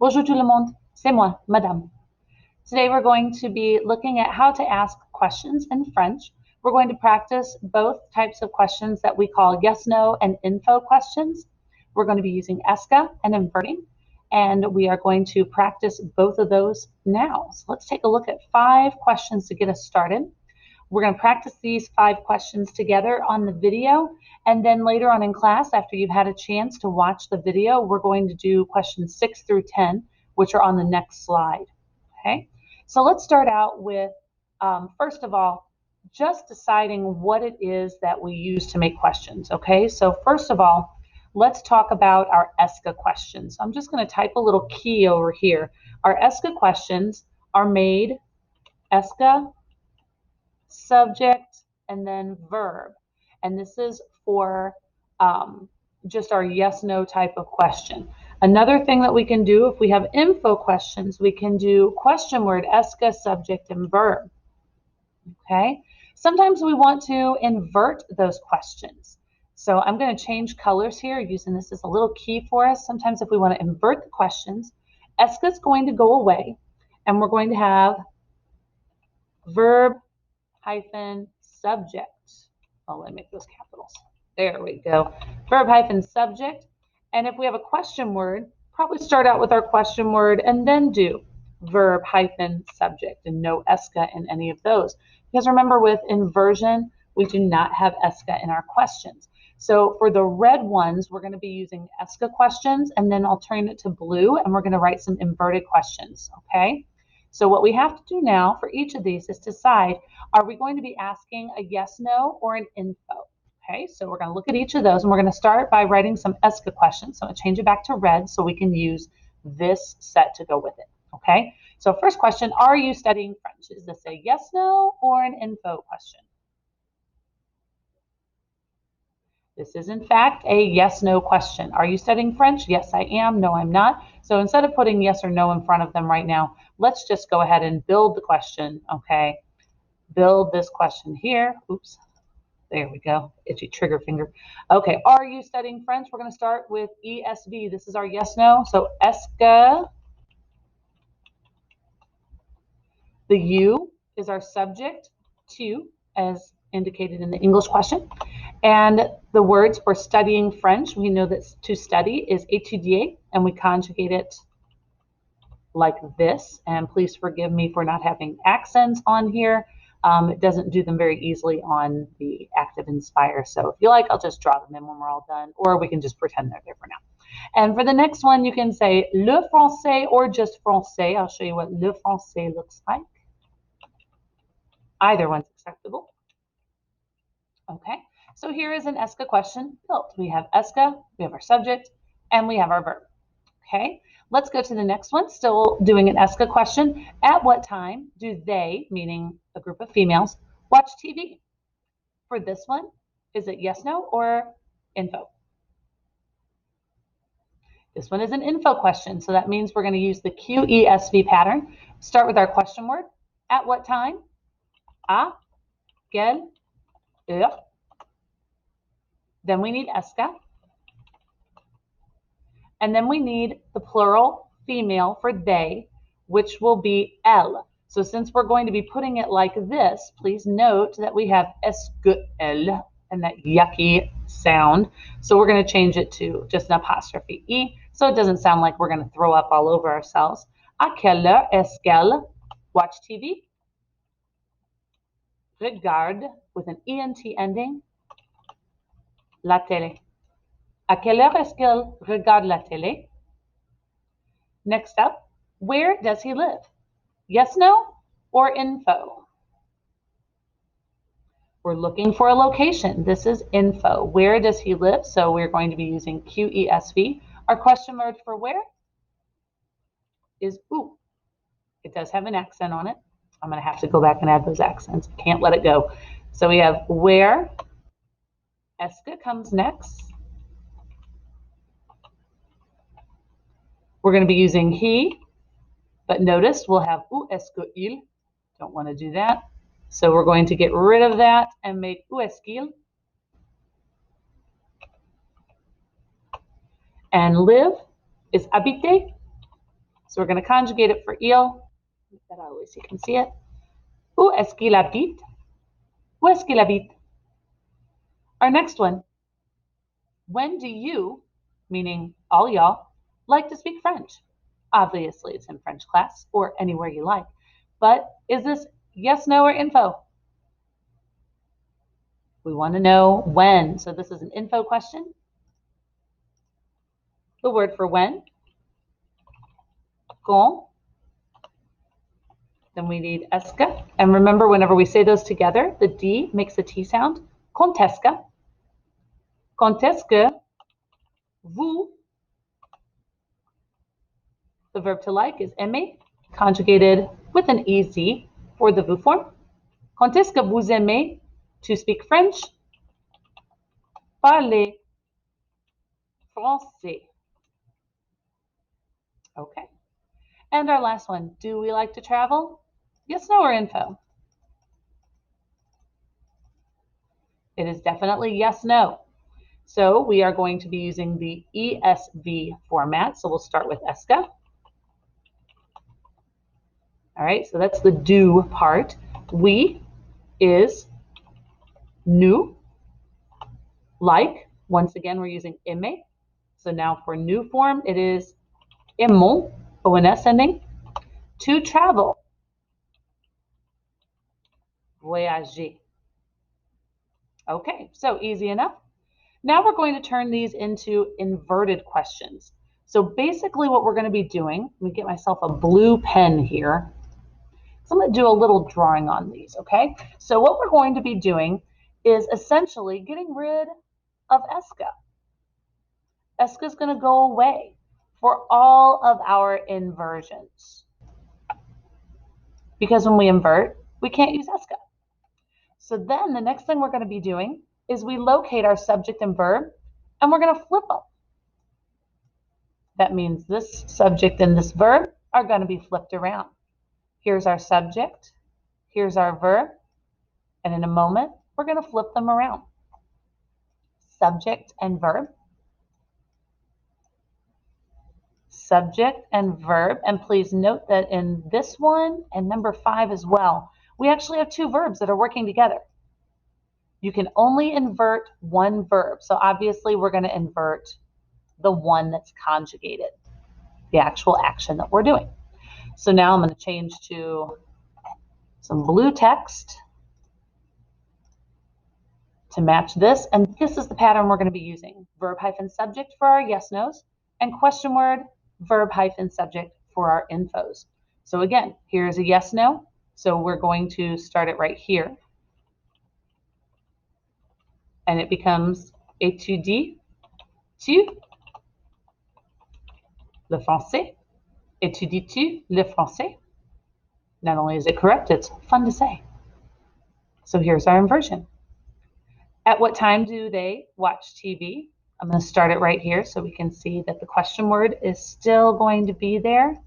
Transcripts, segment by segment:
Bonjour tout le monde, c'est moi, madame. Today we're going to be looking at how to ask questions in French. We're going to practice both types of questions that we call yes, no, and info questions. We're going to be using ESCA and inverting, and we are going to practice both of those now. So let's take a look at 5 questions to get us started. We're going to practice these 5 questions together on the video, and then later on in class, after you've had a chance to watch the video, we're going to do questions 6 through 10, which are on the next slide. Okay, so let's start out with, first of all, just deciding what it is that we use to make questions. Okay, so first of all, let's talk about our ESCA questions. I'm just going to type a little key over here. Our ESCA questions are made ESCA, subject, and then verb. And this is for just our yes-no type of question. Another thing that we can do if we have info questions, we can do question word, ESCA, subject, and verb. Okay. Sometimes we want to invert those questions. So I'm going to change colors here using this as a little key for us. Sometimes if we want to invert the questions, ESCA is going to go away and we're going to have verb hyphen subject. Oh, let me make those capitals. There we go. Verb hyphen subject. And if we have a question word, probably start out with our question word and then do verb hyphen subject and no ESCA in any of those. Because remember, with inversion, we do not have ESCA in our questions. So for the red ones, we're going to be using ESCA questions, and then I'll turn it to blue and we're going to write some inverted questions. Okay. So what we have to do now for each of these is decide, are we going to be asking a yes, no, or an info? Okay, so we're going to look at each of those and we're going to start by writing some ESCA questions. So I'm going to change it back to red so we can use this set to go with it. Okay, so first question, are you studying French? Is this a yes, no, or an info question? This is in fact a yes, no question. Are you studying French? Yes, I am. No, I'm not. So instead of putting yes or no in front of them right now, let's just go ahead and build the question, okay? Build this question here. Oops, there we go. Itchy trigger finger. Okay, are you studying French? We're going to start with ESV. This is our yes, no. So ESCA. The U is our subject, tu, as indicated in the English question. And the words for studying French, we know that to study is étudier, and we conjugate it like this. And please forgive me for not having accents on here. It doesn't do them very easily on the Active Inspire. So if you like, I'll just draw them in when we're all done, or we can just pretend they're there for now. And for the next one, you can say le français or just français. I'll show you what le français looks like. Either one's acceptable. Okay, so here is an ESCA question built. We have ESCA, we have our subject, and we have our verb. Okay, let's go to the next one. Still doing an ESCA question. At what time do they, meaning a group of females, watch TV? For this one, is it yes, no, or info? This one is an info question, so that means we're going to use the QESV pattern. Start with our question word. At what time? À quelle heure? Then we need ESCA. And then we need the plural female for they, which will be elle. So since we're going to be putting it like this, please note that we have est-ce que elle and that yucky sound. So we're going to change it to just an apostrophe E, so it doesn't sound like we're going to throw up all over ourselves. À quelle heure est-ce qu'elle watch TV? Regarde, with an ENT ending, la télé. À quelle heure est-ce qu'elle regarde la télé? Next up, where does he live? Yes, no, or info? We're looking for a location. This is info. Where does he live? So we're going to be using QESV. Our question word for where is où. It does have an accent on it. I'm going to have to go back and add those accents. Can't let it go. So we have where. ESCA comes next. We're going to be using he, but notice we'll have où est-ce qu'il. Don't want to do that. So we're going to get rid of that and make où est-ce qu'il. And live is habiter. So we're going to conjugate it for il. That always you can see it. Où est-ce qu'il habite? Où est-ce qu'il habite? Our next one. When do you, meaning all y'all, like to speak French? Obviously, it's in French class or anywhere you like. But is this yes, no, or info? We want to know when. So this is an info question. The word for when. Quand. Then we need est-ce que. And remember, whenever we say those together, the D makes a T sound. Quand est-ce que. Quand est-ce que vous. The verb to like is aimer, conjugated with an EZ for the vous form. Quand est-ce que vous aimez to speak French? Parler français. Okay. And our last one, do we like to travel? Yes, no, or info? It is definitely yes, no. So we are going to be using the ESV format. So we'll start with est-ce que. All right, so that's the do part. We is nous. Like, once again, we're using aimer. So now for new form, it is aimons, ONS ending. To travel, voyager. Okay, so easy enough. Now we're going to turn these into inverted questions. So basically what we're going to be doing, let me get myself a blue pen here. So I'm going to do a little drawing on these, okay? So what we're going to be doing is essentially getting rid of est-ce que. Est-ce que is going to go away for all of our inversions. Because when we invert, we can't use est-ce que. So then the next thing we're going to be doing is we locate our subject and verb, and we're going to flip them. That means this subject and this verb are going to be flipped around. Here's our subject, here's our verb, and in a moment, we're going to flip them around. Subject and verb. Subject and verb, and please note that in this one and number 5 as well, we actually have 2 verbs that are working together. You can only invert one verb, so obviously we're going to invert the one that's conjugated, the actual action that we're doing. So now I'm going to change to some blue text to match this, and this is the pattern we're going to be using. Verb hyphen subject for our yes nos, and question word, verb hyphen subject for our infos. So again, here's a yes no, so we're going to start it right here. And it becomes étudies-tu le français? Étudies-tu le français? Not only is it correct, it's fun to say. So here's our inversion. At what time do they watch TV? I'm going to start it right here so we can see that the question word is still going to be there.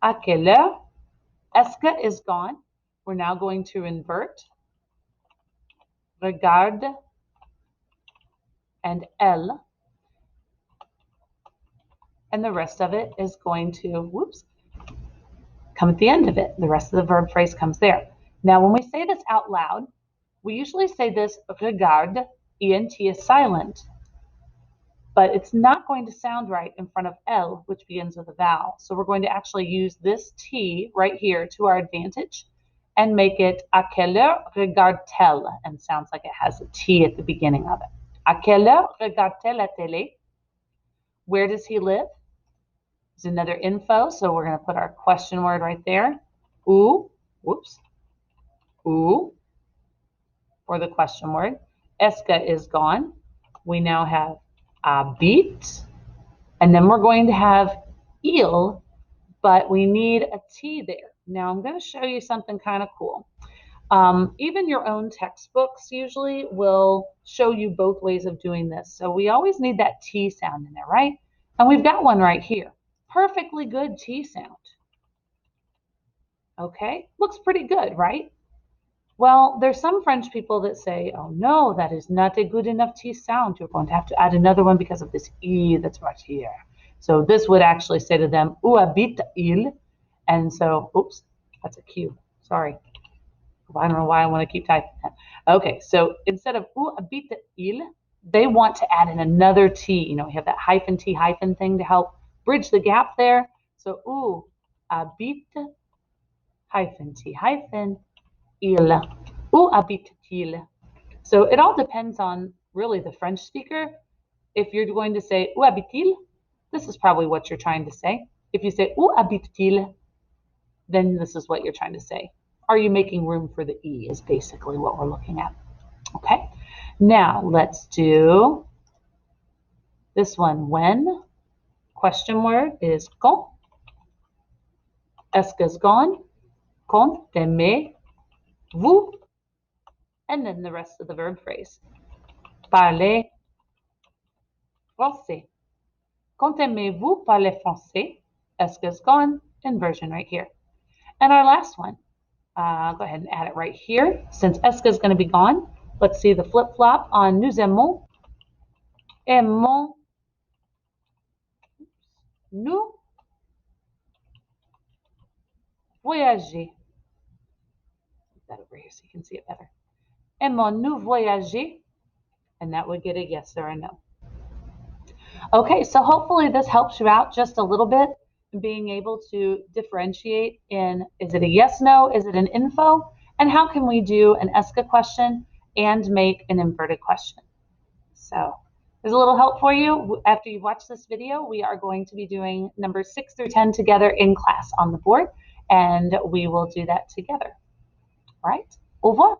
À quelle heure? Est-ce que is gone. We're now going to invert. Regarde and elle. And the rest of it is going to, come at the end of it. The rest of the verb phrase comes there. Now, when we say this out loud, we usually say this, regarde, ENT is silent, but it's not going to sound right in front of elle, which begins with a vowel. So we're going to actually use this T right here to our advantage and make it à quelle heure regarde-t-elle, and sounds like it has a T at the beginning of it. À quelle heure regarde-t-elle la télé? Where does he live? There's another info, so we're going to put our question word right there. Où, où, for the question word. Est-ce que is gone. We now have habite, and then we're going to have il, but we need a T there. Now I'm going to show you something kind of cool. Even your own textbooks usually will show you both ways of doing this. So we always need that T sound in there, right? And we've got one right here. Perfectly good T sound. Okay, looks pretty good, right? Well, there's some French people that say, oh no, that is not a good enough T sound. You're going to have to add another one because of this E that's right here. So this would actually say to them, où habite-il? And so, oops, that's a Q. Sorry. I don't know why I want to keep typing that. Okay, so instead of où habite-il, they want to add in another T. You know, we have that hyphen T hyphen thing to help bridge the gap there. So où habite hyphen T hyphen il. Où habite-t-il? So it all depends on really the French speaker. If you're going to say où habite-t-il, this is probably what you're trying to say. If you say où habite-t-il, then this is what you're trying to say. Are you making room for the E is basically what we're looking at. Okay, now let's do this one. When, question word is quand. Est-ce qu''s gone? Quand aimez-vous? And then the rest of the verb phrase. Parler français. Quand aimez-vous parler français? Est-ce qu''s gone? Inversion right here. And our last one, go ahead and add it right here. Since est-ce is going to be gone, let's see the flip-flop on nous aimons. Aimons. Nous voyager. Put that over here so you can see it better. Aimons-nous voyager? And that would get a yes or a no. Okay, so hopefully this helps you out just a little bit, being able to differentiate in, is it a yes, no, is it an info, and how can we do an ESCA question and make an inverted question. So there's a little help for you. After you watch this video, we are going to be doing numbers 6 through 10 together in class on the board, and we will do that together. All right, au revoir.